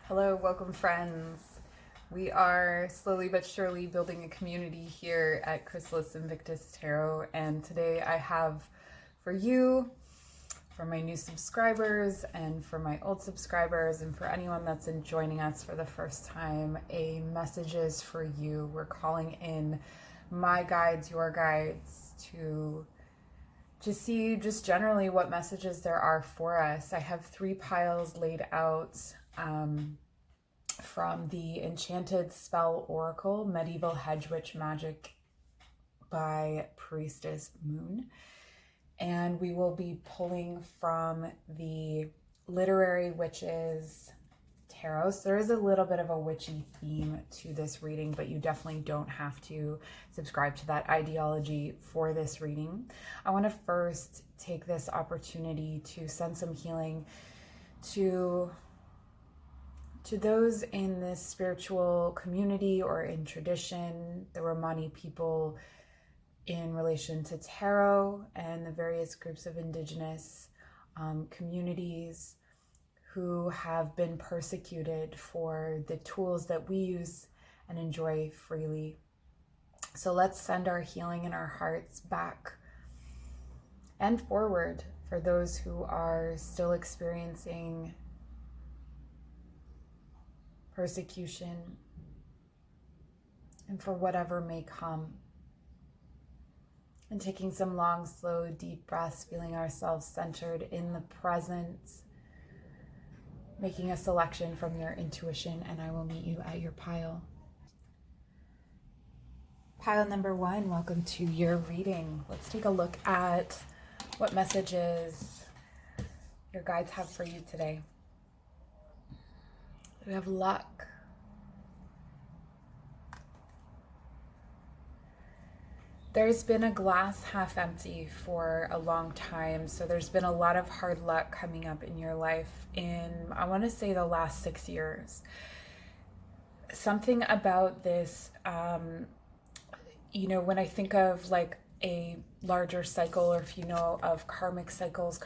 Hello, welcome friends. We are slowly but surely building a community here at Chrysalis Invictus Tarot, and today I have for you, for my new subscribers and for my old subscribers and for anyone that's joining us for the first time, a messages for you. We're calling in my guides, your guides, to see just generally what messages there are for us. I have 3 piles laid out from the Enchanted Spell Oracle, Medieval Hedge Witch Magic by Priestess Moon. And we will be pulling from the Literary Witches Tarot. So there is a little bit of a witchy theme to this reading, but you definitely don't have to subscribe to that ideology for this reading. I want to first take this opportunity to send some healing to those in this spiritual community or in tradition, the Romani people in relation to tarot and the various groups of indigenous communities who have been persecuted for the tools that we use and enjoy freely. So let's send our healing in our hearts back and forward for those who are still experiencing persecution and for whatever may come. And taking some long, slow, deep breaths, feeling ourselves centered in the present, making a selection from your intuition, and I will meet you at your pile. Pile number 1, welcome to your reading. Let's take a look at what messages your guides have for you today. We have luck. There's been a glass half empty for a long time, so there's been a lot of hard luck coming up in your life in, I want to say, the last 6 years. Something about this, when I think of like a larger cycle, or if you know of karmic cycles,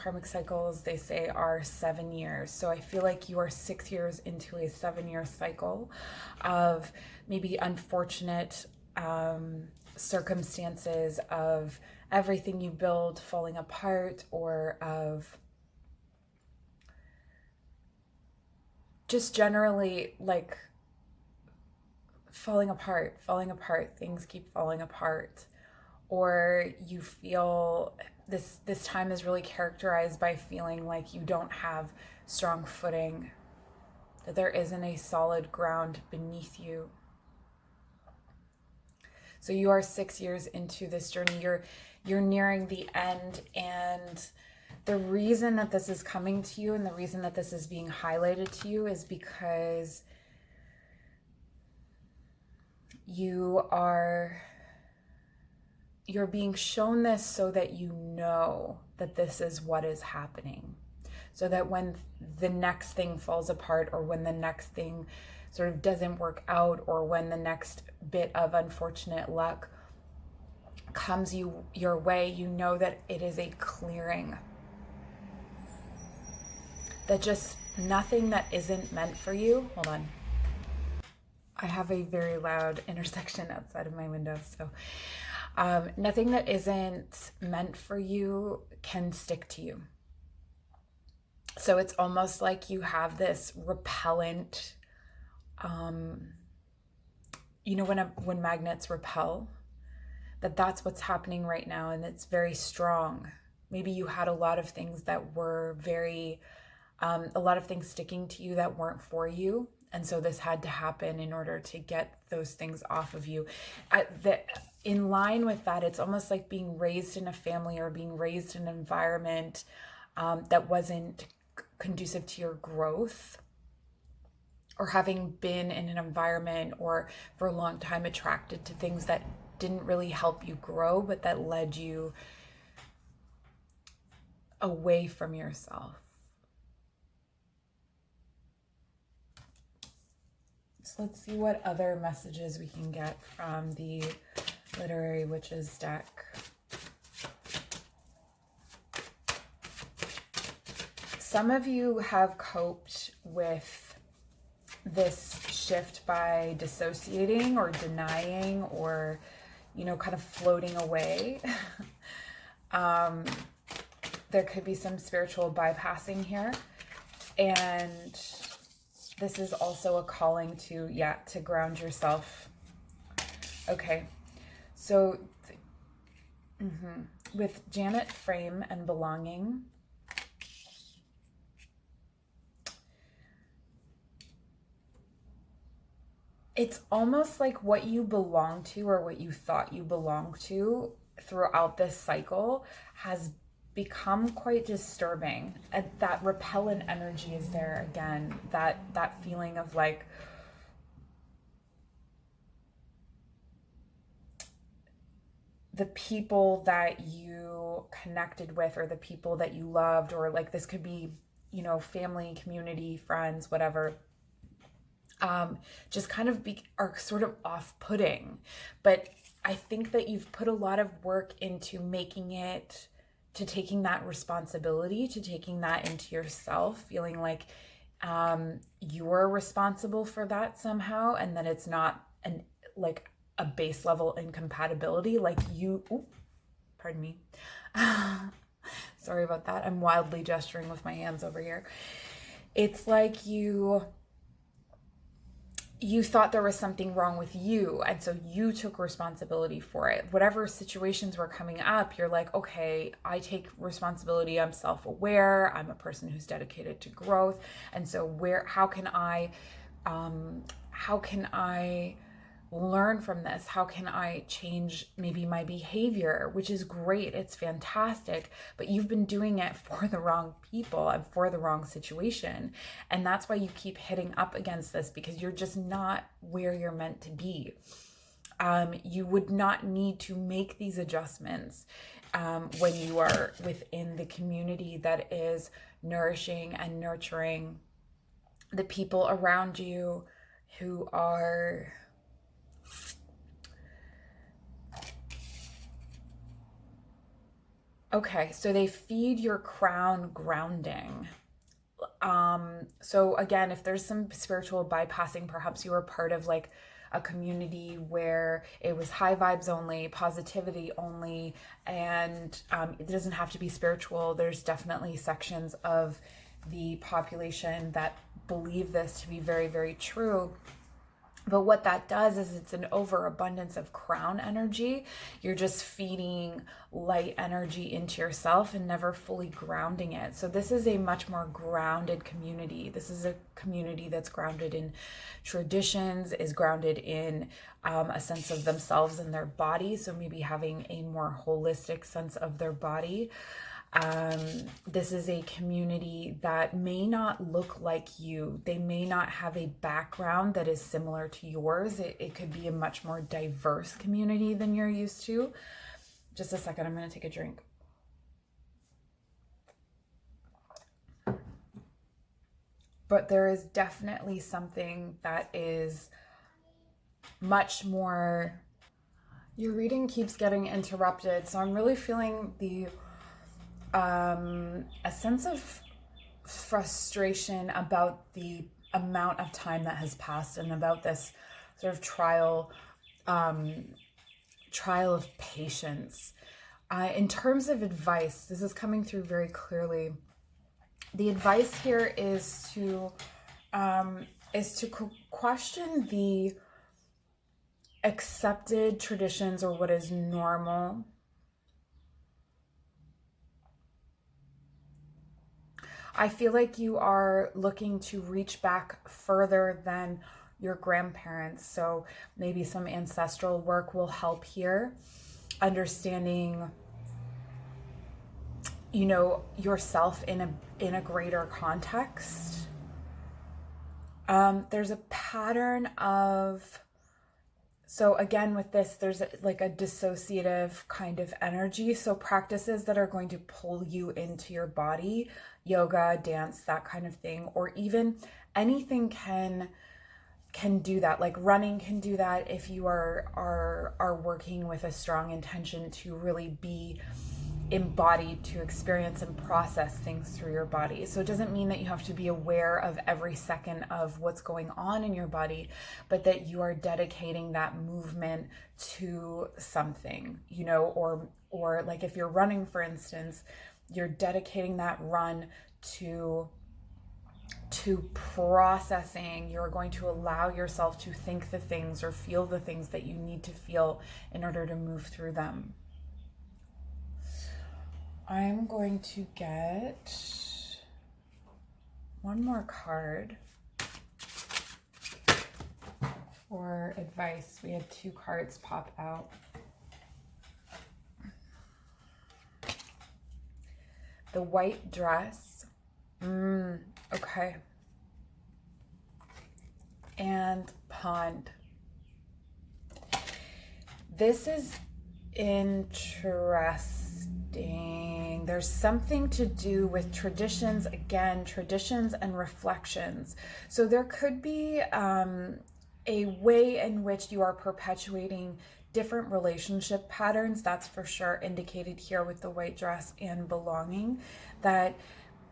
they say are 7 years. So I feel like you are 6 years into a 7-year cycle of maybe unfortunate circumstances, of everything you build falling apart, or of just generally like falling apart, things keep falling apart. Or you feel this time is really characterized by feeling like you don't have strong footing, that there isn't a solid ground beneath you. So you are 6 years into this journey. You're nearing the end, and the reason that this is coming to you and the reason that this is being highlighted to you is because you're being shown this so that you know that this is what is happening. So that when the next thing falls apart, or when the next thing sort of doesn't work out, or when the next bit of unfortunate luck comes your way, you know that it is a clearing. That just nothing that isn't meant for you, hold on. I have a very loud intersection outside of my window, so nothing that isn't meant for you can stick to you. So it's almost like you have this repellent, when magnets repel, that's what's happening right now, and it's very strong. Maybe you had a lot of things that were very, a lot of things sticking to you that weren't for you. And so this had to happen in order to get those things off of you. In line with that, it's almost like being raised in a family or being raised in an environment that wasn't conducive to your growth, or having been in an environment or for a long time attracted to things that didn't really help you grow, but that led you away from yourself. So let's see what other messages we can get from the Literary Witches deck. Some of you have coped with this shift by dissociating or denying or, you know, kind of floating away. There could be some spiritual bypassing here. And this is also a calling to, to ground yourself. Okay. So with Janet, frame and belonging, it's almost like what you belong to or what you thought you belonged to throughout this cycle has become quite disturbing. And that repellent energy is there again, that feeling of like, the people that you connected with or the people that you loved, or like this could be, you know, family, community, friends, whatever, just kind of are sort of off-putting. But I think that you've put a lot of work into making it, to taking that responsibility, to taking that into yourself, feeling like you're responsible for that somehow, and that it's not like a base level incompatibility, like you, pardon me. Sorry about that. I'm wildly gesturing with my hands over here. It's like you thought there was something wrong with you, and so you took responsibility for it. Whatever situations were coming up, you're like, okay, I take responsibility. I'm self-aware. I'm a person who's dedicated to growth. And so how can I learn from this? How can I change maybe my behavior, which is great. It's fantastic, but you've been doing it for the wrong people and for the wrong situation. And that's why you keep hitting up against this, because you're just not where you're meant to be. You would not need to make these adjustments when you are within the community that is nourishing and nurturing the people around you who are okay, so they feed your crown grounding. So again, if there's some spiritual bypassing, perhaps you were part of like a community where it was high vibes only, positivity only, and it doesn't have to be spiritual. There's definitely sections of the population that believe this to be very, very true. But what that does is it's an overabundance of crown energy. You're just feeding light energy into yourself and never fully grounding it. So this is a much more grounded community. This is a community that's grounded in traditions, is grounded in a sense of themselves and their body. So maybe having a more holistic sense of their body. This is a community that may not look like you. They may not have a background that is similar to yours. It could be a much more diverse community than you're used to. Just a second, I'm going to take a drink. But there is definitely something that is much more... Your reading keeps getting interrupted, so I'm really feeling a sense of frustration about the amount of time that has passed and about this sort of trial of patience. In terms of advice, this is coming through very clearly. The advice here is to question the accepted traditions or what is normal. I feel like you are looking to reach back further than your grandparents. So maybe some ancestral work will help here. Understanding, you know, yourself in a greater context. There's a pattern of... So again, with this, there's like a dissociative kind of energy. So practices that are going to pull you into your body, yoga, dance, that kind of thing, or even anything can do that. Like running can do that if you are working with a strong intention to really be embodied to experience and process things through your body. So it doesn't mean that you have to be aware of every second of what's going on in your body, but that you are dedicating that movement to something, you know, or like if you're running, for instance, you're dedicating that run to processing. You're going to allow yourself to think the things or feel the things that you need to feel in order to move through them. I'm going to get one more card for advice. We had 2 cards pop out. The white dress. Okay. And pond. This is interesting. There's something to do with traditions, again, traditions and reflections. So there could be a way in which you are perpetuating different relationship patterns. That's for sure indicated here with the white dress and belonging, that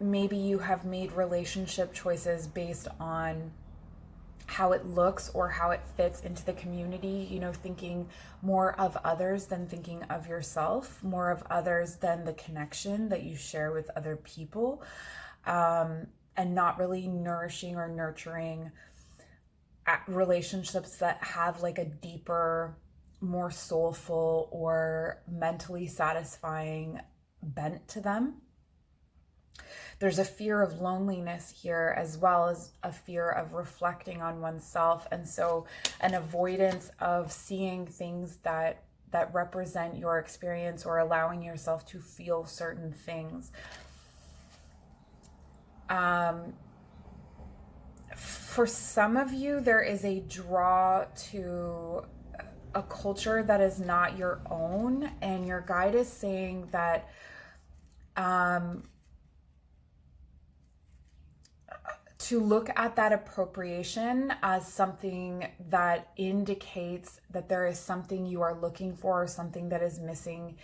maybe you have made relationship choices based on how it looks or how it fits into the community, you know, thinking more of others than thinking of yourself, more of others than the connection that you share with other people, and not really nourishing or nurturing relationships that have like a deeper, more soulful or mentally satisfying bent to them. There's a fear of loneliness here, as well as a fear of reflecting on oneself. And so an avoidance of seeing things that represent your experience or allowing yourself to feel certain things. For some of you, there is a draw to a culture that is not your own, and your guide is saying that to look at that appropriation as something that indicates that there is something you are looking for, or something that is missing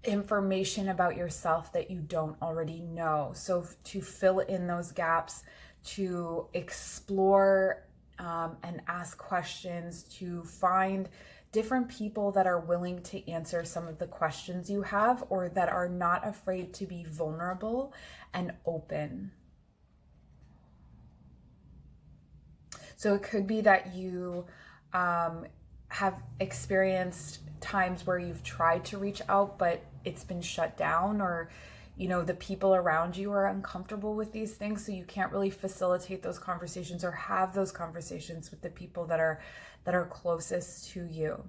information about yourself that you don't already know. So to fill in those gaps, to explore and ask questions, to find different people that are willing to answer some of the questions you have, or that are not afraid to be vulnerable and open. So it could be that you have experienced times where you've tried to reach out, but it's been shut down, or, you know, the people around you are uncomfortable with these things. So you can't really facilitate those conversations or have those conversations with the people that are closest to you.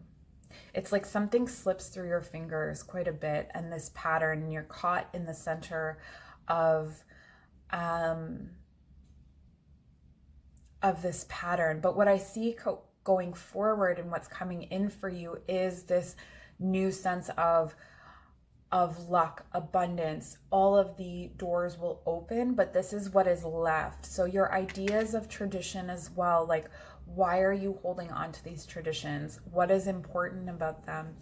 It's like something slips through your fingers quite a bit, and this pattern, and you're caught in the center of this pattern. But what I see going forward and what's coming in for you is this new sense of luck, abundance. All of the doors will open, but this is what is left. So your ideas of tradition as well, like, why are you holding on to these traditions? What is important about them?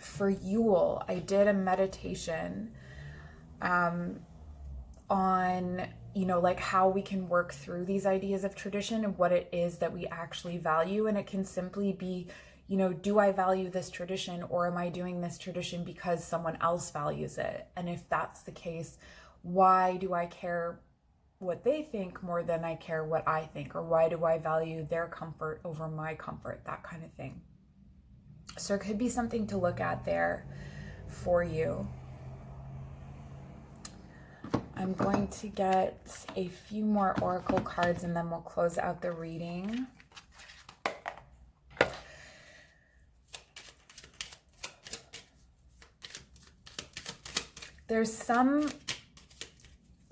For Yule, I did a meditation on, you know, like how we can work through these ideas of tradition and what it is that we actually value. And it can simply be, you know, do I value this tradition, or am I doing this tradition because someone else values it? And if that's the case, why do I care what they think more than I care what I think? Or why do I value their comfort over my comfort? That kind of thing. So it could be something to look at there for you. I'm going to get a few more oracle cards and then we'll close out the reading. There's some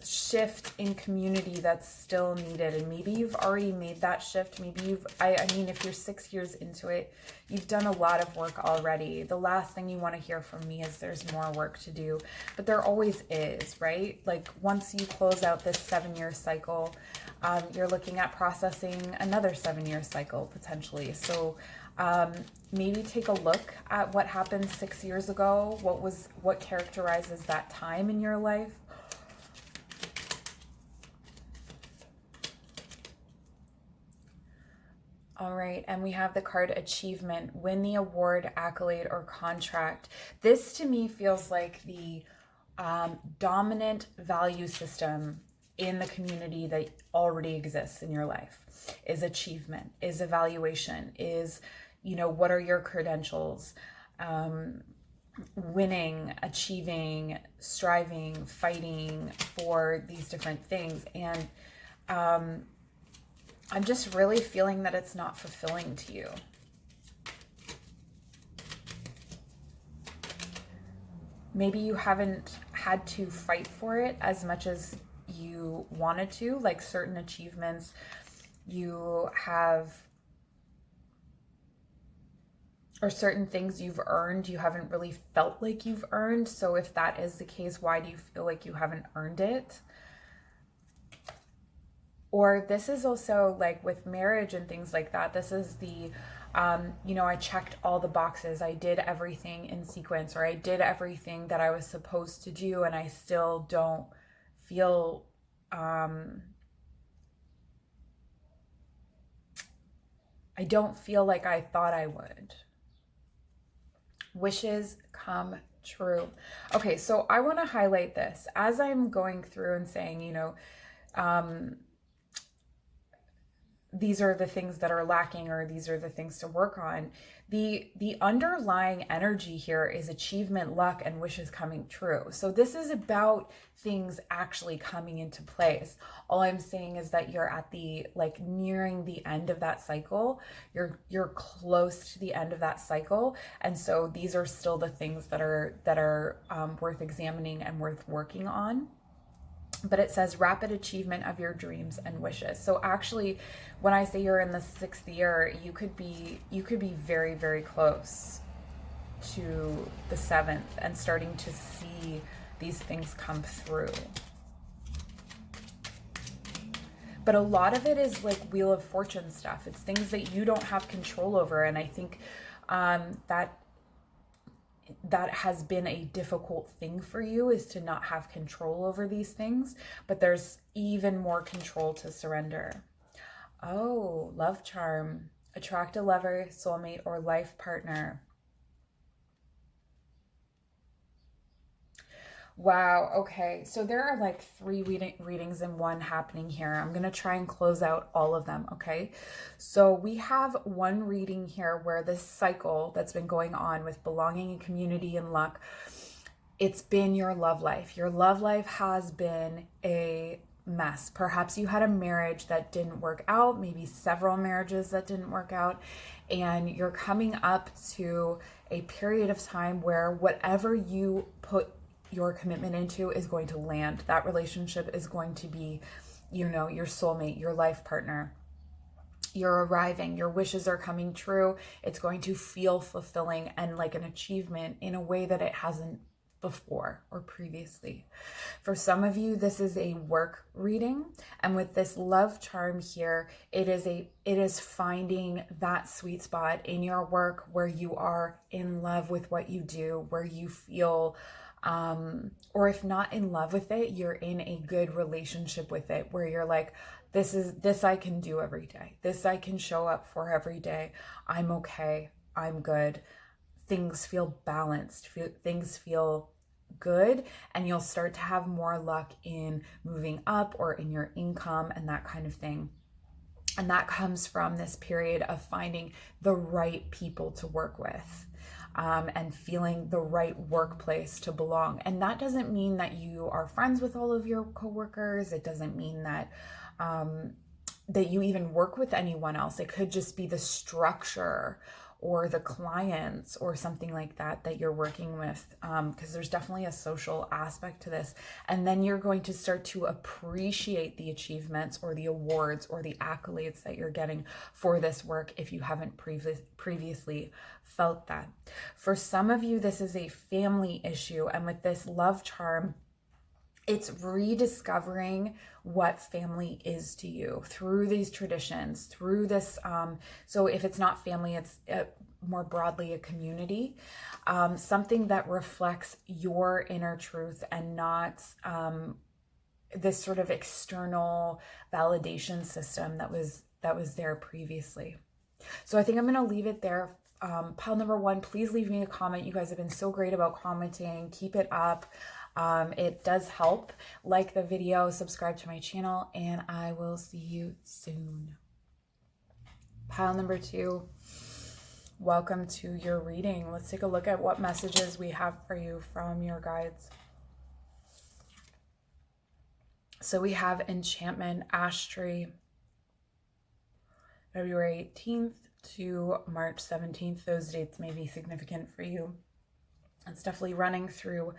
shift in community that's still needed, and maybe you've already made that shift. Maybe I mean, if you're 6 years into it, you've done a lot of work already. The last thing you want to hear from me is there's more work to do, but there always is, right? Like, once you close out this 7-year cycle, you're looking at processing another 7-year cycle potentially. So Maybe take a look at what happened 6 years ago. What characterizes that time in your life? All right, and we have the card achievement, win the award, accolade, or contract. This to me feels like the dominant value system in the community that already exists in your life is achievement, is evaluation, is, what are your credentials? Winning, achieving, striving, fighting for these different things. And I'm just really feeling that it's not fulfilling to you. Maybe you haven't had to fight for it as much as you wanted to, like certain achievements you have, or certain things you've earned, you haven't really felt like you've earned. So if that is the case, why do you feel like you haven't earned it? Or this is also like with marriage and things like that. This is the, I checked all the boxes. I did everything in sequence, or I did everything that I was supposed to do, and I still don't feel, I don't feel like I thought I would. Wishes come true. Okay, so I want to highlight this as I'm going through and saying, these are the things that are lacking, or these are the things to work on. The underlying energy here is achievement, luck, and wishes coming true. So this is about things actually coming into place. All I'm saying is that you're at the, like, nearing the end of that cycle. You're close to the end of that cycle. And so these are still the things that are worth examining and worth working on. But it says rapid achievement of your dreams and wishes. So actually, when I say you're in the 6th year, you could be very, very close to the 7th and starting to see these things come through. But a lot of it is like Wheel of Fortune stuff. It's things that you don't have control over. And I think that has been a difficult thing for you, is to not have control over these things, but there's even more control to surrender. Oh, love charm, attract a lover, soulmate, or life partner. Wow, okay, so there are like 3 readings in one happening here. I'm going to try and close out all of them, okay? So we have one reading here where this cycle that's been going on with belonging and community and luck, it's been your love life. Your love life has been a mess. Perhaps you had a marriage that didn't work out, maybe several marriages that didn't work out, and you're coming up to a period of time where whatever you put your commitment into is going to land. That relationship is going to be, your soulmate, your life partner. You're arriving, your wishes are coming true. It's going to feel fulfilling and like an achievement in a way that it hasn't before or previously. For some of you, this is a work reading, and with this love charm here, it is finding that sweet spot in your work where you are in love with what you do, where you feel or if not in love with it, you're in a good relationship with it, where you're like, this I can do every day. This I can show up for every day. I'm okay. I'm good. Things feel balanced. Things feel good, and you'll start to have more luck in moving up or in your income and that kind of thing. And that comes from this period of finding the right people to work with. And feeling the right workplace to belong. And that doesn't mean that you are friends with all of your coworkers. It doesn't mean that that you even work with anyone else. It could just be the structure or the clients or something like that you're working with, because there's definitely a social aspect to this. And then you're going to start to appreciate the achievements or the awards or the accolades that you're getting for this work if you haven't previously felt that. For some of you, this is a family issue, and with this love charm, It's rediscovering what family is to you through these traditions, through this. So if it's not family, it's more broadly a community, something that reflects your inner truth and not this sort of external validation system that was there previously. So I think I'm going to leave it there. Pile number one, please leave me a comment. You guys have been so great about commenting. Keep it up. It does help. Like the video, subscribe to my channel, and I will see you soon. Pile number two, welcome to your reading. Let's take a look at what messages we have for you from your guides. So we have enchantment, ash tree, February 18th to March 17th. Those dates may be significant for you. It's definitely running through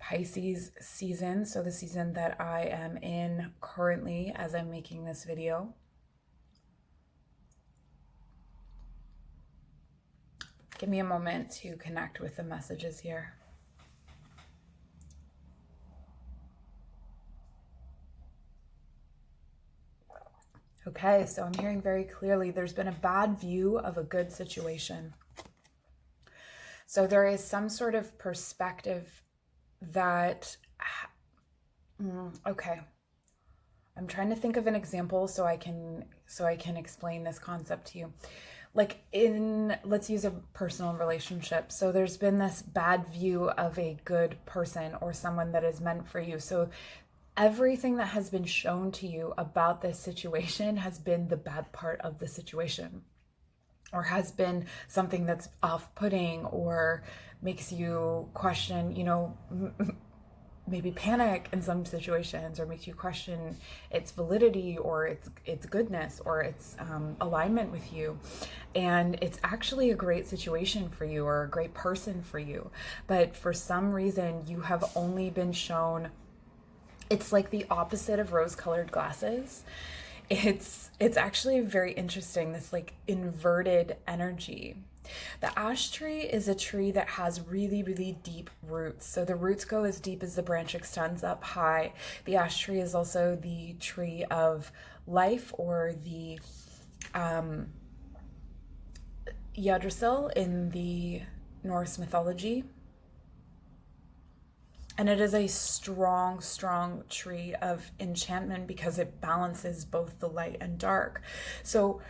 Pisces season, so the season that I am in currently as I'm making this video. Give me a moment to connect with the messages here. Okay, so I'm hearing very clearly there's been a bad view of a good situation. So there is some sort of perspective that, okay, I'm trying to think of an example so I can explain this concept to you. Like let's use a personal relationship. So there's been this bad view of a good person or someone that is meant for you. So everything that has been shown to you about this situation has been the bad part of the situation, or has been something that's off-putting or makes you question, maybe panic in some situations, or makes you question its validity or its goodness or its alignment with you. And it's actually a great situation for you or a great person for you. But for some reason, you have only been shown. It's like the opposite of rose-colored glasses. It's actually very interesting, this like inverted energy. The ash tree is a tree that has really, really deep roots. So the roots go as deep as the branch extends up high. The ash tree is also the tree of life, or the Yggdrasil in the Norse mythology. And it is a strong, strong tree of enchantment because it balances both the light and dark. So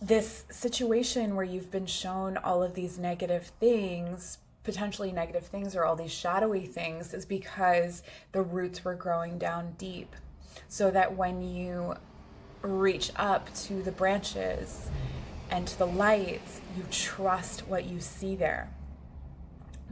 this situation where you've been shown all of these negative things, potentially negative things, or all these shadowy things, is because the roots were growing down deep. So that when you reach up to the branches and to the light, you trust what you see there.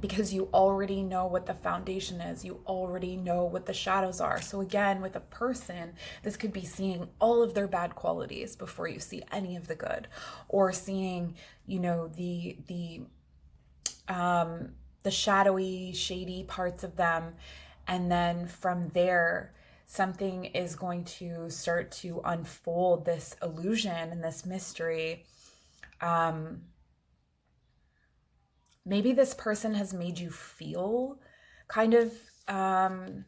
Because you already know what the foundation is. You already know what the shadows are. So again, with a person, this could be seeing all of their bad qualities before you see any of the good, or seeing, the shadowy, shady parts of them. And then from there, something is going to start to unfold, this illusion and this mystery. Maybe this person has made you feel kind of, I'm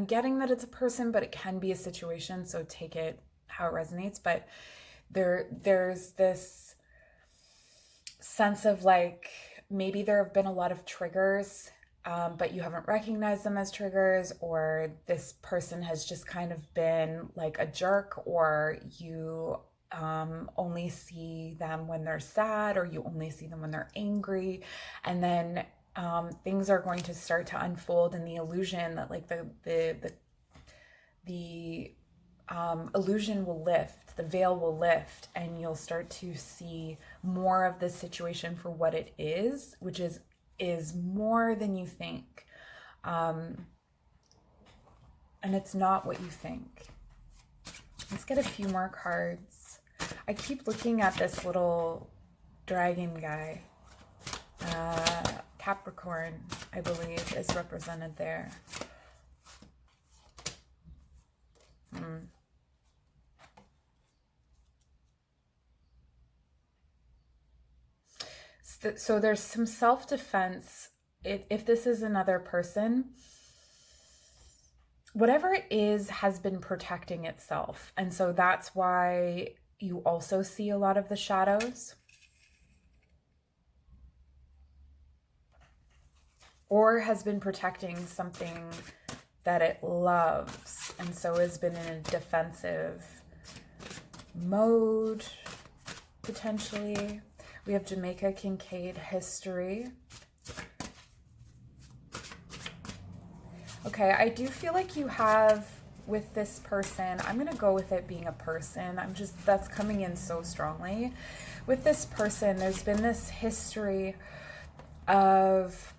getting that it's a person, but it can be a situation, so take it how it resonates. But there's this sense of like, maybe there have been a lot of triggers, but you haven't recognized them as triggers, or this person has just kind of been like a jerk, or you only see them when they're sad, or you only see them when they're angry. And then things are going to start to unfold in the illusion that like the illusion will lift, the veil will lift, and you'll start to see more of the situation for what it is, which is more than you think. And it's not what you think. Let's get a few more cards. I keep looking at this little dragon guy. Capricorn, I believe, is represented there. So there's some self-defense. If this is another person, whatever it is has been protecting itself. And so that's why you also see a lot of the shadows. Or has been protecting something that it loves, and so has been in a defensive mode, potentially. We have Jamaica Kincaid history. Okay, I do feel like you have, with this person, I'm going to go with it being a person. That's coming in so strongly. With this person, there's been this history of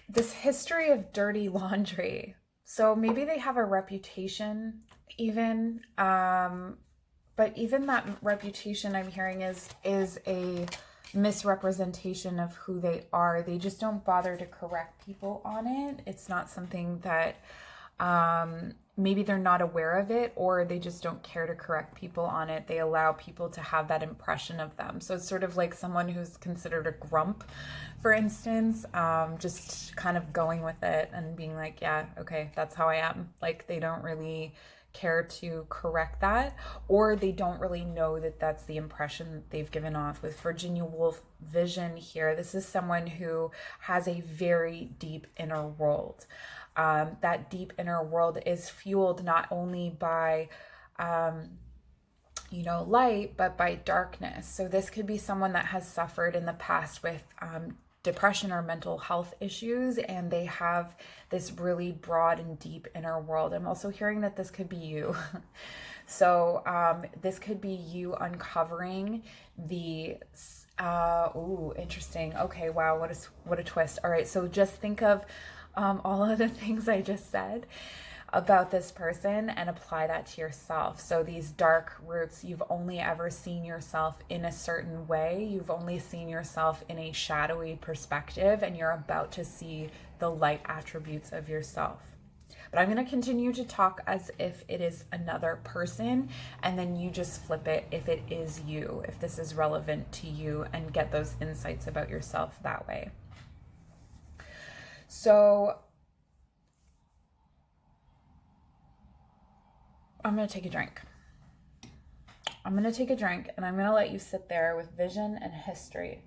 this history of dirty laundry. So maybe they have a reputation even, but even that reputation I'm hearing is a misrepresentation of who they are. They just don't bother to correct people on it. It's not something that maybe they're not aware of it, or they just don't care to correct people on it. They allow people to have that impression of them. So it's sort of like someone who's considered a grump, for instance, just kind of going with it and being like, yeah, okay, that's how I am. Like, they don't really care to correct that, or they don't really know that that's the impression that they've given off. With Virginia Woolf vision here, this is someone who has a very deep inner world. That deep inner world is fueled not only by light, but by darkness. So this could be someone that has suffered in the past with depression or mental health issues, and they have this really broad and deep inner world. I'm also hearing that this could be you. So this could be you uncovering the interesting. Okay, wow, what a twist. All right, so just think of all of the things I just said about this person and apply that to yourself. So these dark roots, you've only ever seen yourself in a certain way. You've only seen yourself in a shadowy perspective, and you're about to see the light attributes of yourself. But I'm going to continue to talk as if it is another person, and then you just flip it if it is you, if this is relevant to you, and get those insights about yourself that way. So I'm going to take a drink. I'm going to take a drink, and I'm going to let you sit there with vision and history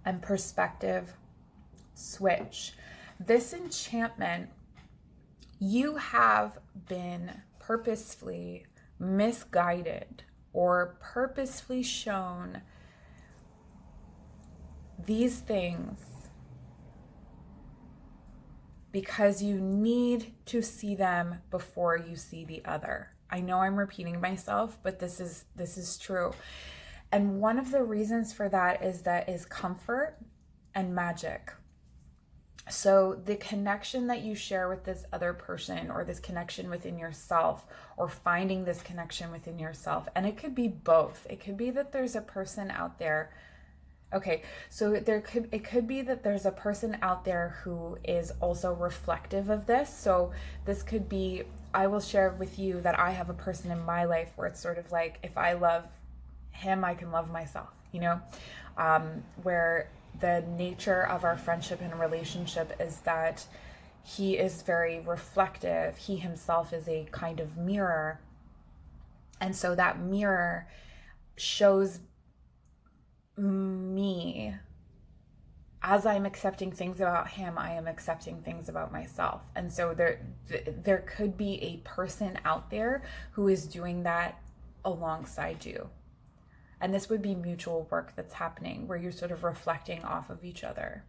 and perspective switch. This enchantment, you have been purposefully misguided or purposefully shown these things because you need to see them before you see the other. I know I'm repeating myself, but this is true. And one of the reasons for that is comfort and magic. So the connection that you share with this other person, or this connection within yourself, or finding this connection within yourself, and it could be both. It could be that there's a person out there. Okay, so it could be that there's a person out there who is also reflective of this. So this could be, I will share with you that I have a person in my life where it's sort of like, if I love him, I can love myself, where the nature of our friendship and relationship is that he is very reflective. He himself is a kind of mirror. And so that mirror shows me, as I'm accepting things about him, I am accepting things about myself. And so there could be a person out there who is doing that alongside you. And this would be mutual work that's happening where you're sort of reflecting off of each other.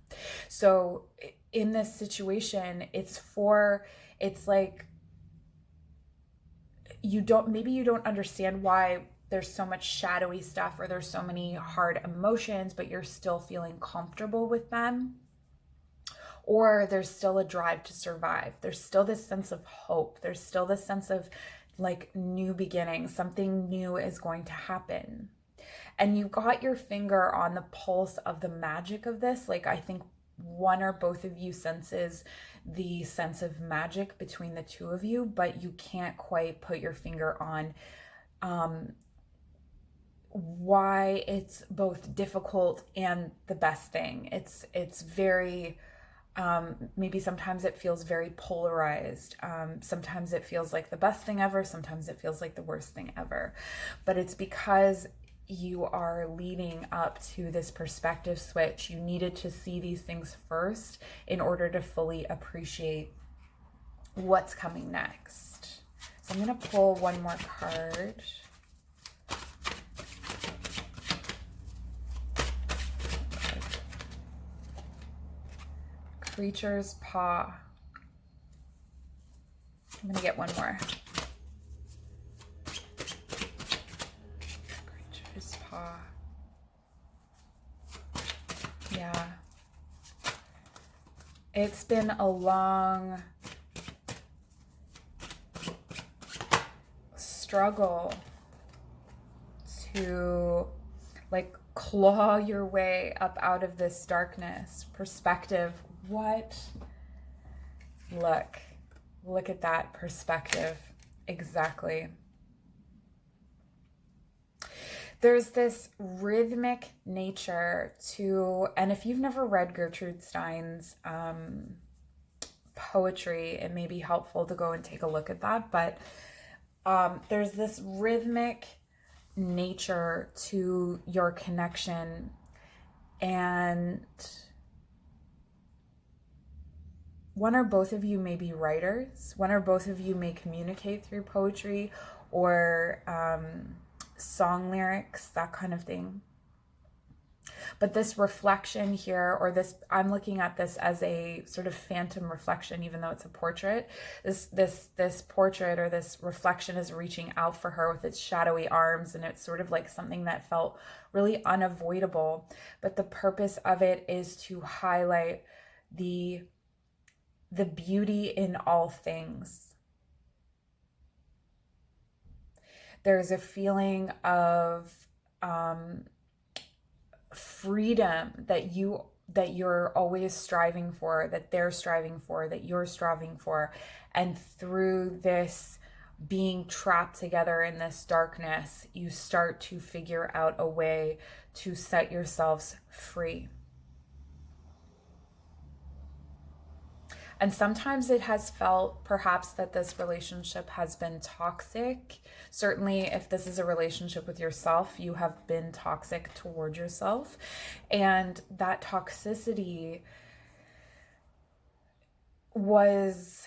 So in this situation, it's like maybe you don't understand why there's so much shadowy stuff, or there's so many hard emotions, but you're still feeling comfortable with them. Or there's still a drive to survive. There's still this sense of hope. There's still this sense of like new beginnings. Something new is going to happen. And you got your finger on the pulse of the magic of this. Like, I think one or both of you senses the sense of magic between the two of you, but you can't quite put your finger on why it's both difficult and the best thing. It's very maybe sometimes it feels very polarized. Sometimes it feels like the best thing ever. Sometimes it feels like the worst thing ever. But it's because you are leading up to this perspective switch. You needed to see these things first in order to fully appreciate what's coming next. So I'm going to pull one more card. Creature's Paw. I'm going to get one more. Creature's Paw. Yeah. It's been a long struggle to like claw your way up out of this darkness. Perspective. What? Look at that perspective. Exactly. There's this rhythmic nature to, and if you've never read Gertrude Stein's poetry, it may be helpful to go and take a look at that. But there's this rhythmic nature to your connection, and one or both of you may be writers. One or both of you may communicate through poetry or song lyrics, that kind of thing. But this reflection here, or this, I'm looking at this as a sort of phantom reflection, even though it's a portrait. This portrait or this reflection is reaching out for her with its shadowy arms, and it's sort of like something that felt really unavoidable. But the purpose of it is to highlight the beauty in all things. There's a feeling of freedom that you're always striving for, that they're striving for, that you're striving for. And through this being trapped together in this darkness, you start to figure out a way to set yourselves free. And sometimes it has felt perhaps that this relationship has been toxic. Certainly, if this is a relationship with yourself, you have been toxic toward yourself. And that toxicity was,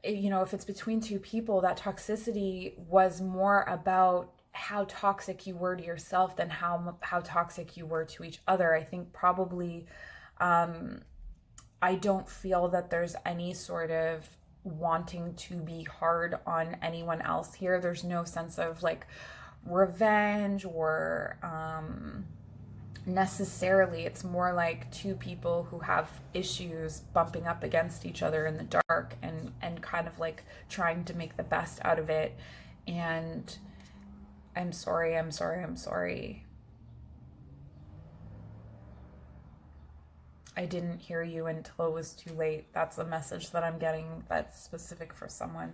you know, if it's between two people, that toxicity was more about how toxic you were to yourself than how toxic you were to each other. I think probably I don't feel that there's any sort of wanting to be hard on anyone else here. There's no sense of like revenge or necessarily. It's more like two people who have issues bumping up against each other in the dark and kind of like trying to make the best out of it. And I'm sorry. I didn't hear you until it was too late. That's a message that I'm getting that's specific for someone.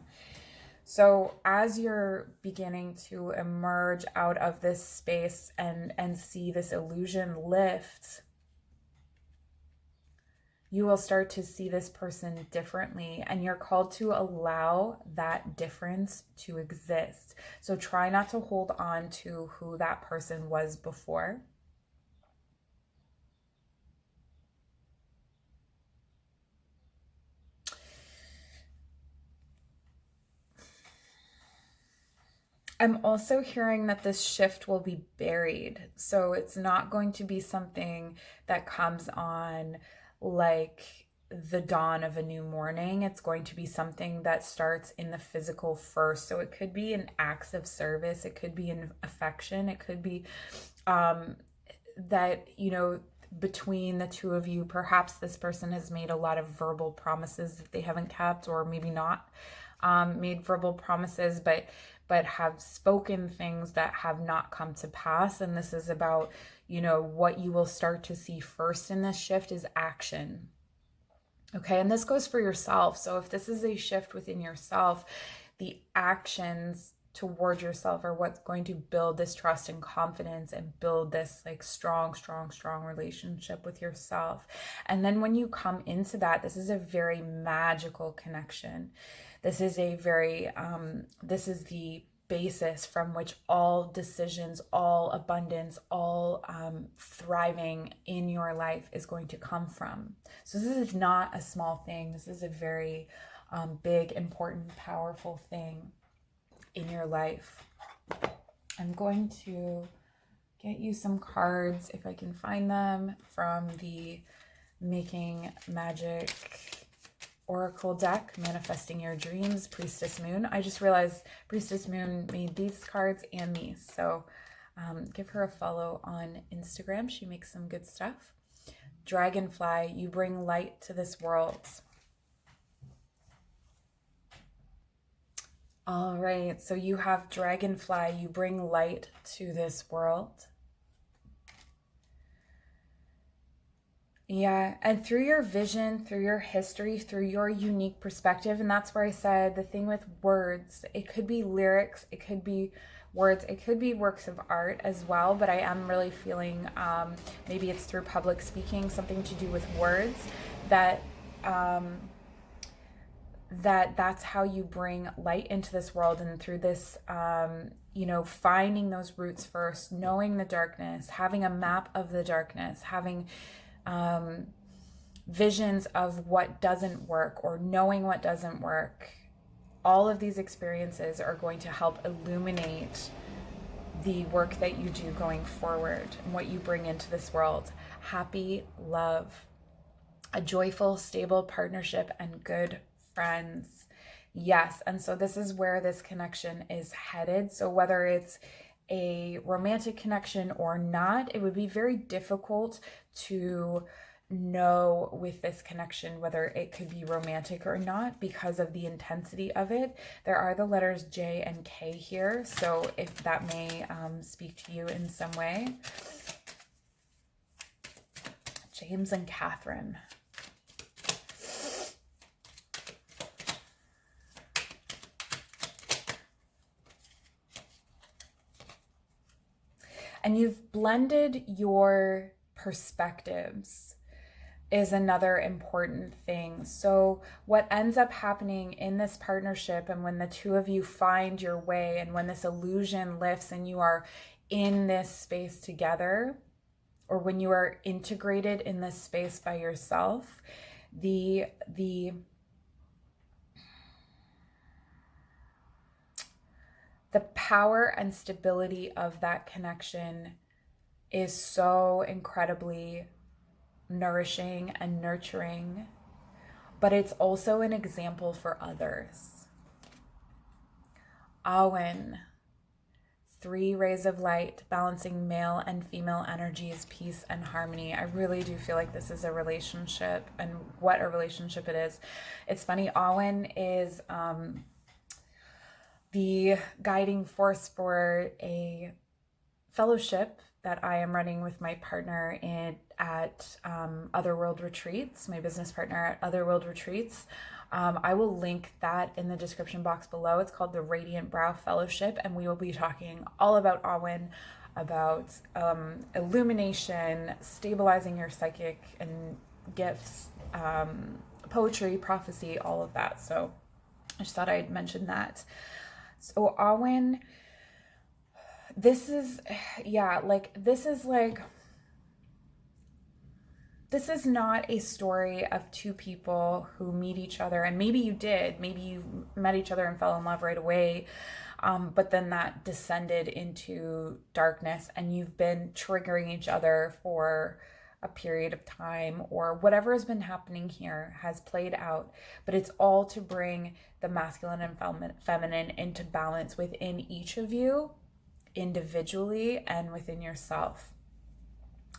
So as you're beginning to emerge out of this space and see this illusion lift, you will start to see this person differently, and you're called to allow that difference to exist. So try not to hold on to who that person was before. I'm also hearing that this shift will be buried. So it's not going to be something that comes on like the dawn of a new morning. It's going to be something that starts in the physical first. So it could be an acts of service. It could be an affection. It could be that, you know, between the two of you, perhaps this person has made a lot of verbal promises that they haven't kept, or maybe not. made verbal promises, but have spoken things that have not come to pass. And this is about, what you will start to see first in this shift is action. Okay, and this goes for yourself. So if this is a shift within yourself, the actions toward yourself are what's going to build this trust and confidence and build this like strong relationship with yourself. And then when you come into that, this is a very magical connection. This is a very, this is the basis from which all decisions, all abundance, all thriving in your life is going to come from. So this is not a small thing. This is a very big, important, powerful thing in your life. I'm going to get you some cards, if I can find them, from the Making Magic Oracle deck, Manifesting Your Dreams, Priestess Moon. I just realized Priestess Moon made these cards and these, so give her a follow on Instagram. She makes some good stuff. Dragonfly, you bring light to this world. All right, so you have Dragonfly, you bring light to this world. Yeah, and through your vision, through your history, through your unique perspective, and that's where I said the thing with words, it could be lyrics, it could be words, it could be works of art as well, but I am really feeling maybe it's through public speaking, something to do with words, that that's how you bring light into this world. And through this, finding those roots first, knowing the darkness, having a map of the darkness, having visions of what doesn't work or knowing what doesn't work. All of these experiences are going to help illuminate the work that you do going forward and what you bring into this world. Happy love, a joyful, stable partnership, and good friends. Yes, and so this is where this connection is headed. So whether it's a romantic connection or not, it would be very difficult to know with this connection whether it could be romantic or not because of the intensity of it. There are the letters J and K here, so if that may speak to you in some way. James and Catherine. And you've blended your perspectives is another important thing. So what ends up happening in this partnership, and when the two of you find your way, and when this illusion lifts and you are in this space together, or when you are integrated in this space by yourself, the power and stability of that connection is so incredibly nourishing and nurturing, but it's also an example for others. Awen, 3 rays of light, balancing male and female energies, peace and harmony. I really do feel like this is a relationship, and what a relationship it is. It's funny, Awen is the guiding force for a fellowship that I am running with my partner at Otherworld Retreats, my business partner at Otherworld Retreats. I will link that in the description box below. It's called the Radiant Brow Fellowship, and we will be talking all about Awen, about illumination, stabilizing your psychic and gifts, poetry, prophecy, all of that. So I just thought I'd mention that. So Awen, this is not a story of two people who meet each other, and maybe you did, maybe you met each other and fell in love right away, but then that descended into darkness and you've been triggering each other for a period of time, or whatever has been happening here has played out, but it's all to bring the masculine and feminine into balance within each of you individually and within yourself.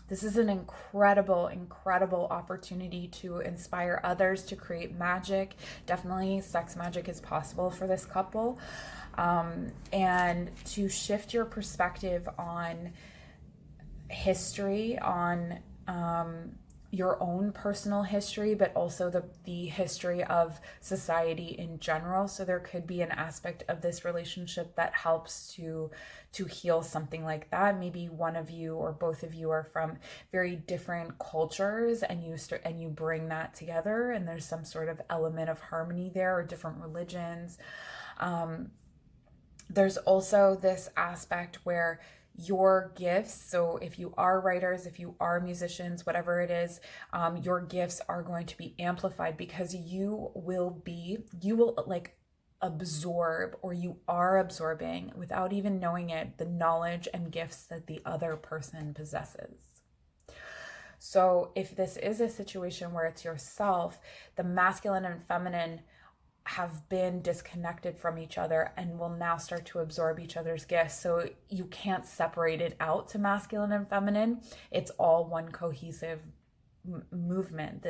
This is an incredible, incredible opportunity to inspire others to create magic. Definitely sex magic is possible for this couple. And to shift your perspective on history, on your own personal history, but also the history of society in general. So there could be an aspect of this relationship that helps to heal something like that. Maybe one of you or both of you are from very different cultures, and you bring that together, and there's some sort of element of harmony there, or different religions. There's also this aspect where your gifts, so if you are writers, if you are musicians, whatever it is, your gifts are going to be amplified, because you will like absorb, or you are absorbing without even knowing it, the knowledge and gifts that the other person possesses. So if this is a situation where it's yourself, the masculine and feminine have been disconnected from each other and will now start to absorb each other's gifts. So you can't separate it out to masculine and feminine. It's all one cohesive movement.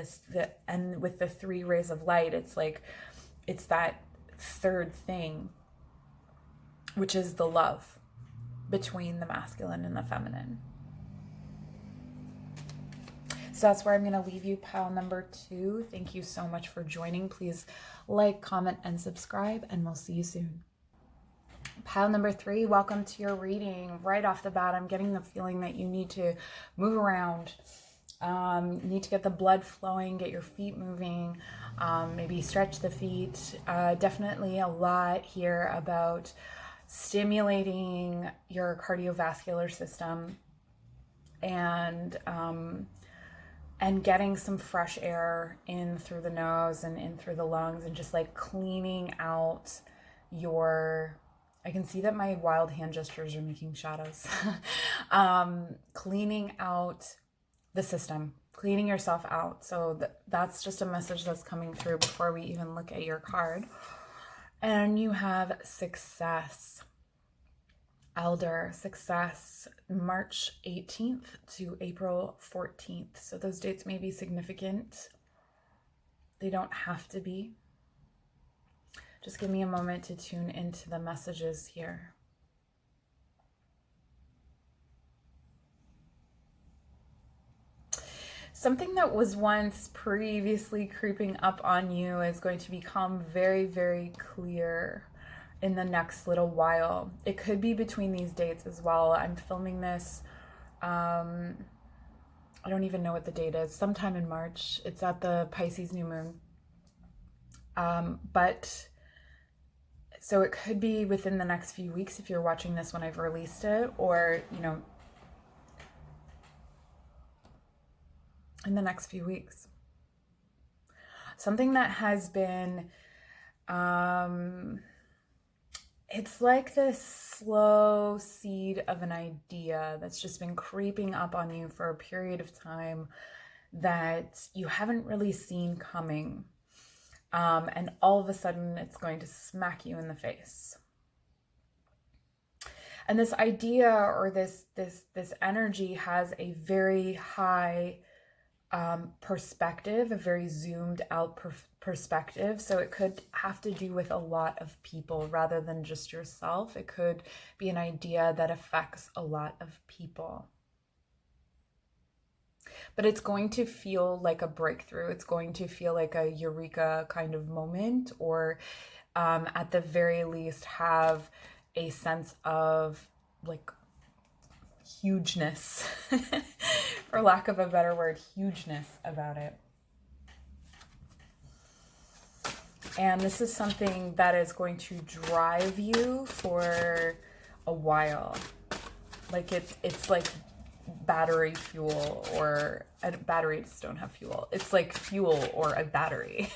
And with the 3 rays of light, it's that third thing, which is the love between the masculine and the feminine. So that's where I'm going to leave you, pile number 2. Thank you so much for joining. Please like, comment, and subscribe, and we'll see you soon. Pile number 3, welcome to your reading. Right off the bat, I'm getting the feeling that you need to move around. You need to get the blood flowing, get your feet moving, maybe stretch the feet. Definitely a lot here about stimulating your cardiovascular system, and getting some fresh air in through the nose and in through the lungs, and just like cleaning out I can see that my wild hand gestures are making shadows. Cleaning out the system, cleaning yourself out. So that's just a message that's coming through before we even look at your card. And you have success. Elder, success, March 18th to April 14th. So those dates may be significant. They don't have to be. Just give me a moment to tune into the messages here. Something that was once previously creeping up on you is going to become very, very clear in the next little while. It could be between these dates as well. I'm filming this, I don't even know what the date is, sometime in March. It's at the Pisces new moon. But so it could be within the next few weeks if you're watching this when I've released it, or, in the next few weeks. Something that has been, it's like this slow seed of an idea that's just been creeping up on you for a period of time that you haven't really seen coming. And all of a sudden it's going to smack you in the face. And this idea, or this energy, has a very high perspective, a very zoomed out perspective. So it could have to do with a lot of people rather than just yourself. It could be an idea that affects a lot of people. But it's going to feel like a breakthrough. It's going to feel like a eureka kind of moment, or at the very least have a sense of like hugeness, for lack of a better word, hugeness about it. And this is something that is going to drive you for a while. Like it's like battery fuel, or batteries don't have fuel. It's like fuel or a battery.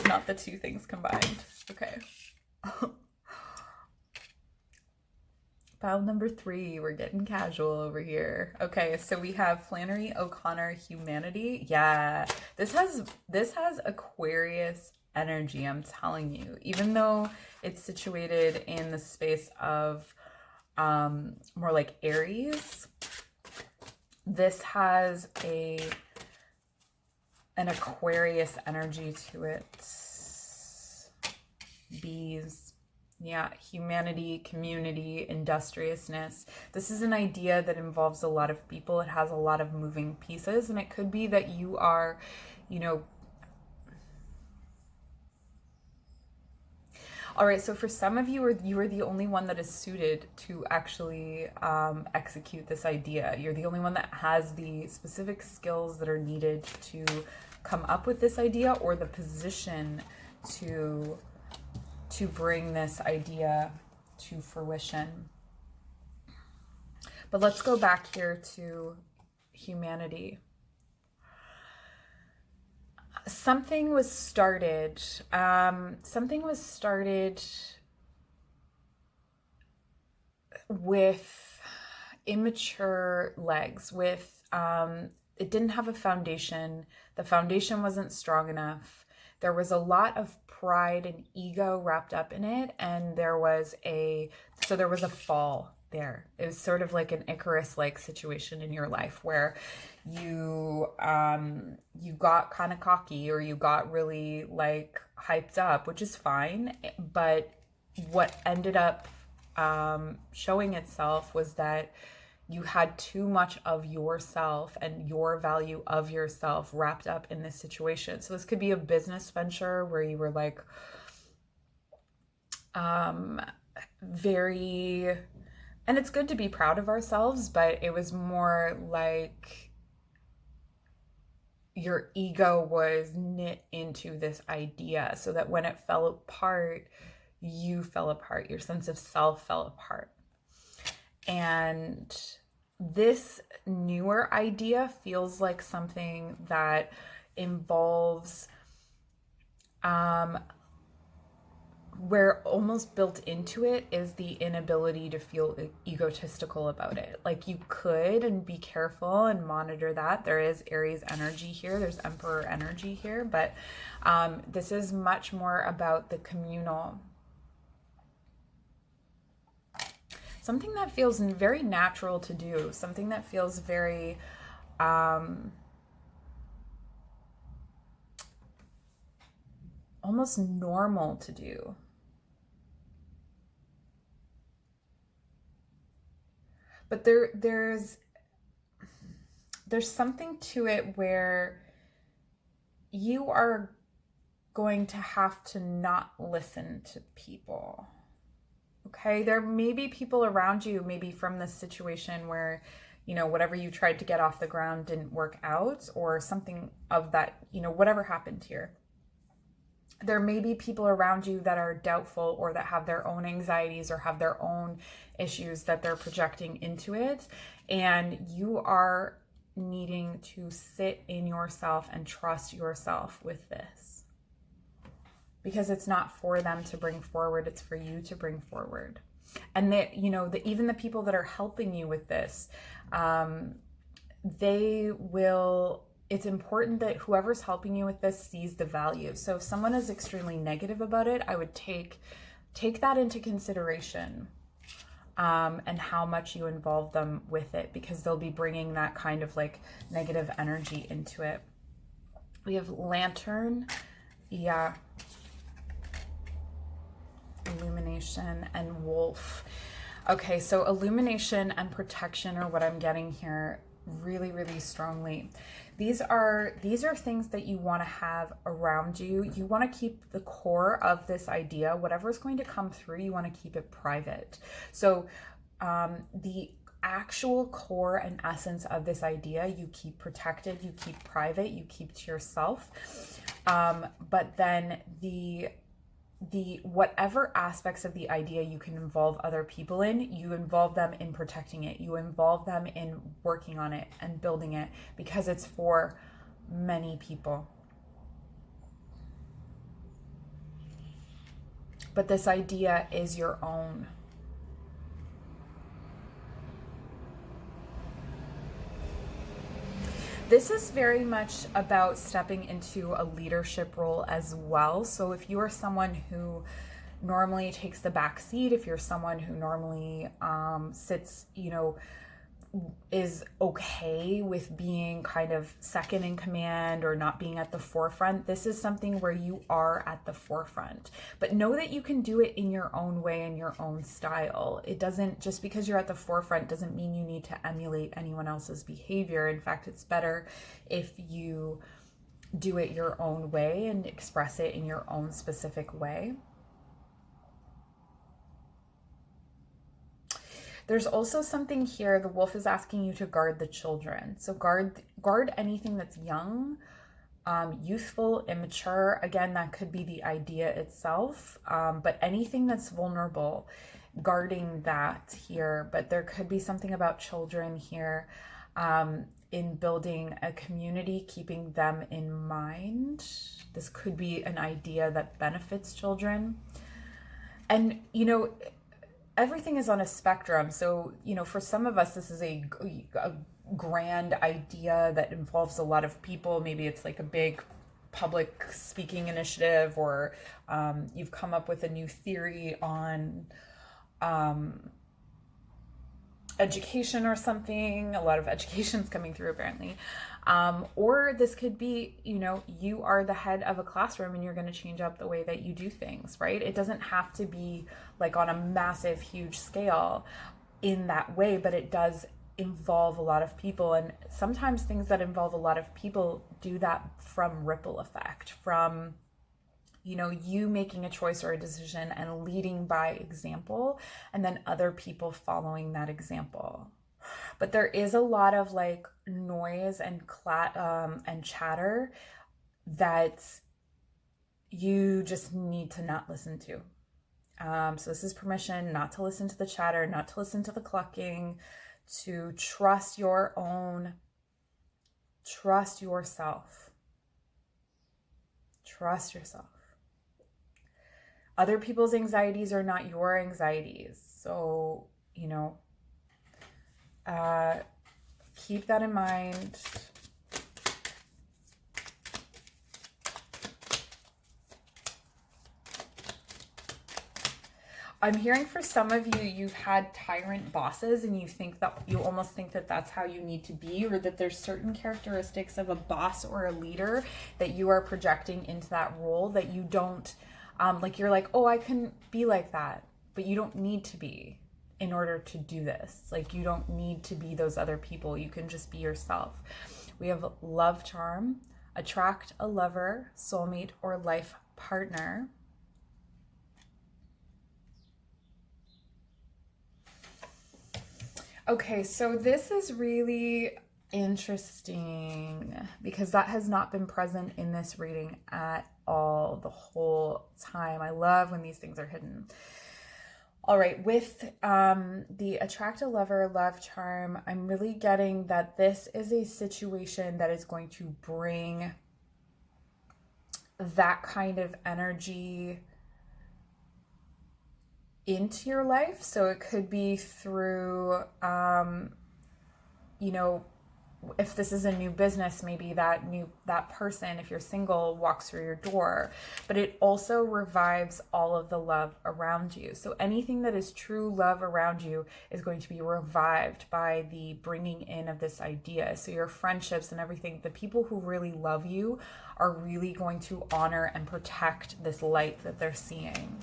Not the two things combined. Okay. File number 3, we're getting casual over here. Okay, so we have Flannery O'Connor, humanity. Yeah, this has Aquarius energy, I'm telling you. Even though it's situated in the space of more like Aries. This has an Aquarius energy to it. Bees. Yeah, humanity, community, industriousness. This is an idea that involves a lot of people. It has a lot of moving pieces, and it could be that you are, you know, all right, so for some of you, you are the only one that is suited to actually execute this idea. You're the only one that has the specific skills that are needed to come up with this idea, or the position to bring this idea to fruition. But let's go back here to humanity. Something was started. With immature legs. It didn't have a foundation. The foundation wasn't strong enough. There was a lot of pride and ego wrapped up in it, and there was a fall there. It was sort of like an Icarus-like situation in your life where you got kind of cocky, or you got really like hyped up, which is fine, but what ended up showing itself was that you had too much of yourself and your value of yourself wrapped up in this situation. So this could be a business venture where you were like very, and it's good to be proud of ourselves, but it was more like your ego was knit into this idea, so that when it fell apart, you fell apart, your sense of self fell apart. And this newer idea feels like something that involves where almost built into it is the inability to feel egotistical about it. Like, you could, and be careful and monitor that. There is Aries energy here, there's Emperor energy here, but this is much more about the communal. Something that feels very natural to do, something that feels very almost normal to do. But there's something to it where you are going to have to not listen to people. Okay, there may be people around you, maybe from this situation where, you know, whatever you tried to get off the ground didn't work out, or something of that, you know, whatever happened here. There may be people around you that are doubtful, or that have their own anxieties, or have their own issues that they're projecting into it. And you are needing to sit in yourself and trust yourself with this. Because it's not for them to bring forward, it's for you to bring forward. And that, you know, even the people that are helping you with this, it's important that whoever's helping you with this sees the value. So if someone is extremely negative about it, I would take that into consideration, and how much you involve them with it, because they'll be bringing that kind of like negative energy into it. We have Lantern, yeah, Illumination, and Wolf. Okay, so illumination and protection are what I'm getting here really, really strongly. These are things that you want to have around you. You want to keep the core of this idea, whatever is going to come through, you want to keep it private. So the actual core and essence of this idea, you keep protected, you keep private, you keep to yourself. But then the whatever aspects of the idea you can involve other people in, you involve them in protecting it, you involve them in working on it and building it, because it's for many people. But this idea is your own. This is very much about stepping into a leadership role as well. So if you are someone who normally takes the back seat, if you're someone who normally sits, is okay with being kind of second in command or not being at the forefront, this is something where you are at the forefront. But know that you can do it in your own way and your own style. It doesn't, just because you're at the forefront doesn't mean you need to emulate anyone else's behavior. In fact, it's better if you do it your own way and express it in your own specific way. There's also something here, the wolf is asking you to guard the children. So guard anything that's young, youthful, immature. Again, that could be the idea itself, but anything that's vulnerable, guarding that here. But there could be something about children here, in building a community, keeping them in mind. This could be an idea that benefits children. And, everything is on a spectrum. So, for some of us, this is a grand idea that involves a lot of people. Maybe it's like a big public speaking initiative, or you've come up with a new theory on education or something. A lot of education's coming through apparently. Or this could be, you are the head of a classroom and you're going to change up the way that you do things, right? It doesn't have to be like on a massive, huge scale in that way, but it does involve a lot of people. And sometimes things that involve a lot of people do that from ripple effect, from you making a choice or a decision and leading by example, and then other people following that example. But there is a lot of like noise and chatter that you just need to not listen to. So this is permission not to listen to the chatter, not to listen to the clucking, to trust yourself. Trust yourself. Other people's anxieties are not your anxieties. So, keep that in mind. I'm hearing for some of you, you've had tyrant bosses and you almost think that that's how you need to be, or that there's certain characteristics of a boss or a leader that you are projecting into that role that you don't, you're like, oh, I can be like that, but you don't need to be in order to do this. Like, you don't need to be those other people. You can just be yourself. We have love charm, attract a lover, soulmate, or life partner. Okay, so this is really interesting because that has not been present in this reading at all the whole time. I love when these things are hidden. All right, with the attract a lover, love charm, I'm really getting that this is a situation that is going to bring that kind of energy into your life. So it could be through, if this is a new business, maybe that person, if you're single, walks through your door. But it also revives all of the love around you. So anything that is true love around you is going to be revived by the bringing in of this idea. So your friendships and everything, the people who really love you are really going to honor and protect this light that they're seeing.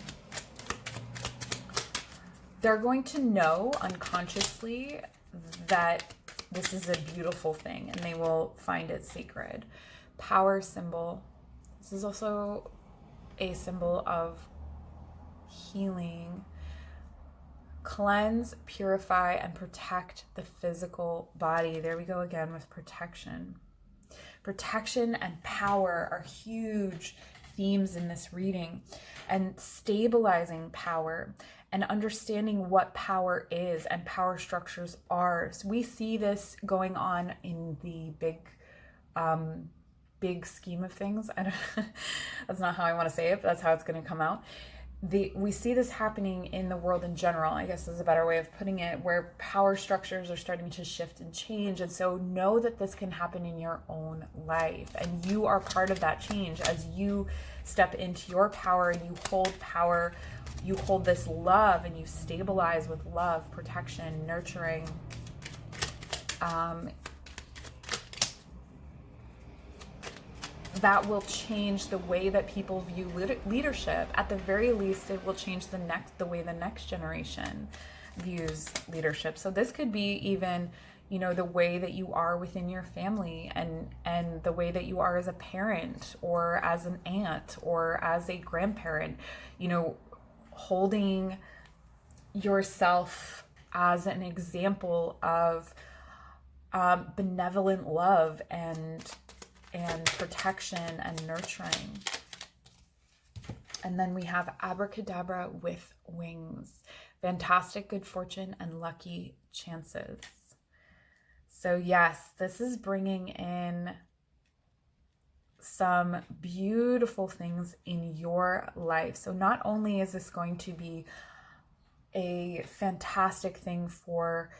They're going to know unconsciously that this is a beautiful thing and they will find it sacred. Power symbol. This is also a symbol of healing. Cleanse, purify, and protect the physical body. There we go again with protection. Protection and power are huge themes in this reading, and stabilizing power and understanding what power is and power structures are. So we see this going on in the big scheme of things. That's not how I want to say it, but that's how it's going to come out. we see this happening in the world in general, I guess is a better way of putting it, where power structures are starting to shift and change. And so know that this can happen in your own life, and you are part of that change as you step into your power and you hold power, you hold this love, and you stabilize with love, protection, nurturing. That will change the way that people view leadership. At the very least, it will change the way the next generation views leadership. So this could be even, the way that you are within your family, and the way that you are as a parent or as an aunt or as a grandparent, holding yourself as an example of benevolent love and protection and nurturing. And then we have abracadabra with wings, fantastic good fortune and lucky chances. So yes, this is bringing in some beautiful things in your life. So not only is this going to be a fantastic thing for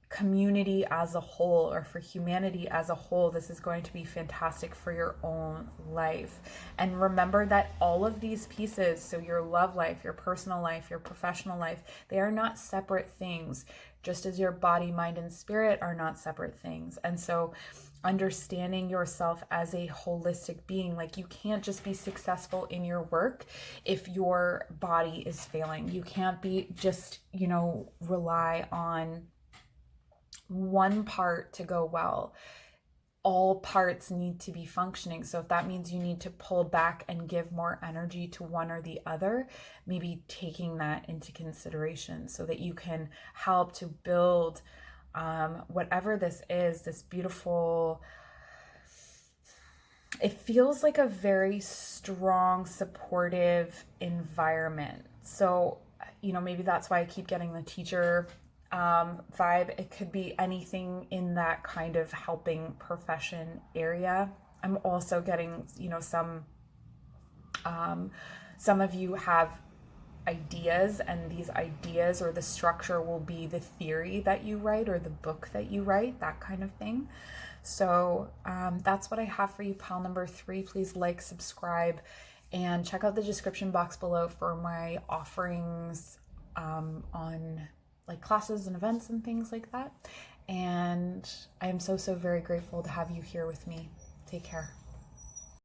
community as a whole, or for humanity as a whole, this is going to be fantastic for your own life. And remember that all of these pieces, so your love life, your personal life, your professional life, they are not separate things, just as your body, mind, and spirit are not separate things. And so understanding yourself as a holistic being, like you can't just be successful in your work if your body is failing. You can't be just, rely on one part to go well. All parts need to be functioning. So if that means you need to pull back and give more energy to one or the other, maybe taking that into consideration so that you can help to build whatever this is, this beautiful, it feels like a very strong, supportive environment. So, maybe that's why I keep getting the teacher vibe. It could be anything in that kind of helping profession area. I'm also getting, some of you have ideas, and these ideas or the structure will be the theory that you write or the book that you write, that kind of thing. So that's what I have for you, pile number 3. Please like, subscribe, and check out the description box below for my offerings on like classes and events and things like that. And I am so very grateful to have you here with me. Take care.